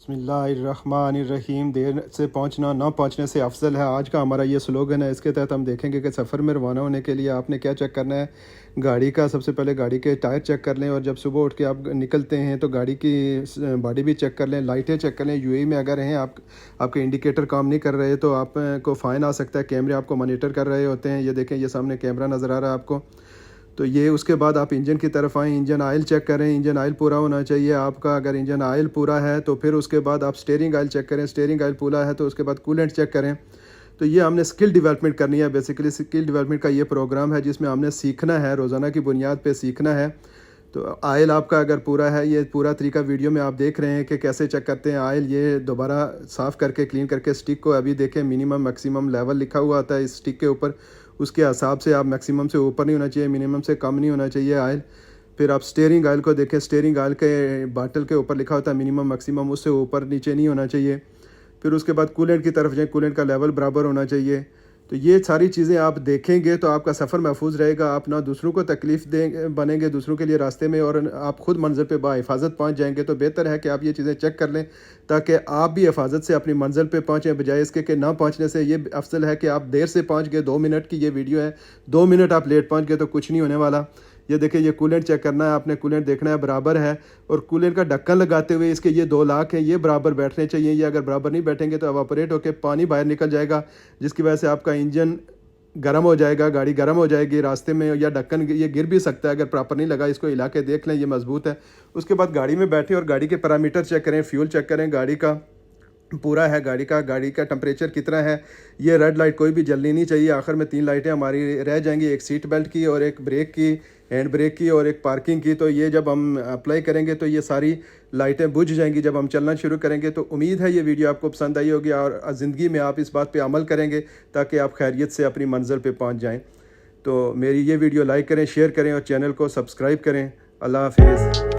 बिस्मिल्लाहिर्रहमानिर्रहीम। देर से पहुंचना ना पहुंचने से अफजल है, आज का हमारा ये स्लोगन है। इसके तहत हम देखेंगे कि सफ़र में रवाना होने के लिए आपने क्या चेक करना है। गाड़ी का सबसे पहले गाड़ी के टायर चेक कर लें, और जब सुबह उठ के आप निकलते हैं तो गाड़ी की बॉडी भी चेक कर लें, लाइटें चेक कर लें। यूएई में अगर हैं आपके इंडिकेटर काम नहीं कर रहे तो आपको फ़ाइन आ सकता है। कैमरे आपको मॉनिटर कर रहे होते हैं। ये देखें, ये सामने कैमरा नज़र आ रहा है आपको। तो ये उसके बाद आप इंजन की तरफ आएँ, इंजन ऑयल चेक करें। इंजन ऑयल पूरा होना चाहिए आपका। अगर इंजन ऑयल पूरा है तो फिर उसके बाद आप स्टीयरिंग ऑयल चेक करें। स्टीयरिंग ऑयल पूरा है तो उसके बाद कूलेंट चेक करें। तो ये हमने स्किल डेवलपमेंट करनी है। बेसिकली स्किल डेवलपमेंट का ये प्रोग्राम है जिसमें हमने सीखना है, रोज़ाना की बुनियाद पे सीखना है। तो ऑयल आपका अगर पूरा है, ये पूरा तरीका वीडियो में आप देख रहे हैं कि कैसे चेक करते हैं ऑयल। ये दोबारा साफ़ करके क्लीन करके स्टिक को अभी देखें, मिनिमम मैक्सिमम लेवल लिखा हुआ आता है इस स्टिक के ऊपर। उसके हिसाब से आप मैक्सिमम से ऊपर नहीं होना चाहिए, मिनिमम से कम नहीं होना चाहिए ऑयल। फिर आप स्टीयरिंग ऑयल को देखें, स्टीयरिंग ऑयल के बाटल के ऊपर लिखा होता है मिनिमम मैक्सिमम, उससे ऊपर नीचे नहीं होना चाहिए। फिर उसके बाद कूलेंट की तरफ जाएँ, कूलेंट का लेवल बराबर होना चाहिए। तो ये सारी चीज़ें आप देखेंगे तो आपका सफ़र महफूज रहेगा। आप ना दूसरों को तकलीफ़ बनेंगे दूसरों के लिए रास्ते में, और आप खुद मंज़िल पे बाहिफाजत पहुंच जाएंगे। तो बेहतर है कि आप ये चीज़ें चेक कर लें ताकि आप भी हिफाजत से अपनी मंज़िल पे पहुँचें, बजाय इसके कि ना पहुँचने से। ये अफसल है कि आप देर से पहुँच गए, 2 मिनट की ये वीडियो है, 2 मिनट आप लेट पहुँच गए तो कुछ नहीं होने वाला। ये देखिए, ये कूलेंट चेक करना है आपने, कूलेंट देखना है बराबर है, और कूलेंट का ढक्कन लगाते हुए इसके ये 2 लाख हैं, ये बराबर बैठने चाहिए। ये अगर बराबर नहीं बैठेंगे तो एवापोरेट होकर पानी बाहर निकल जाएगा, जिसकी वजह से आपका इंजन गर्म हो जाएगा, गाड़ी गर्म हो जाएगी रास्ते में, या ढक्कन ये गिर भी सकता है अगर प्रॉपर नहीं लगा। इसको हिला के देख लें, ये मजबूत है। उसके बाद गाड़ी में बैठें और गाड़ी के पैरामीटर चेक करें, फ्यूल चेक करें, गाड़ी का पूरा है, गाड़ी का टेम्परेचर कितना है। ये रेड लाइट कोई भी जलनी नहीं चाहिए। आखिर में 3 लाइटें हमारी रह जाएंगी, एक सीट बेल्ट की और एक ब्रेक की, हैंड ब्रेक की, और एक पार्किंग की। तो ये जब हम अप्लाई करेंगे तो ये सारी लाइटें बुझ जाएंगी जब हम चलना शुरू करेंगे। तो उम्मीद है ये वीडियो आपको पसंद आई होगी और ज़िंदगी में आप इस बात पे अमल करेंगे ताकि आप खैरियत से अपनी मंजिल पे पहुंच जाएं। तो मेरी ये वीडियो लाइक करें, शेयर करें और चैनल को सब्सक्राइब करें। अल्लाह हाफिज़।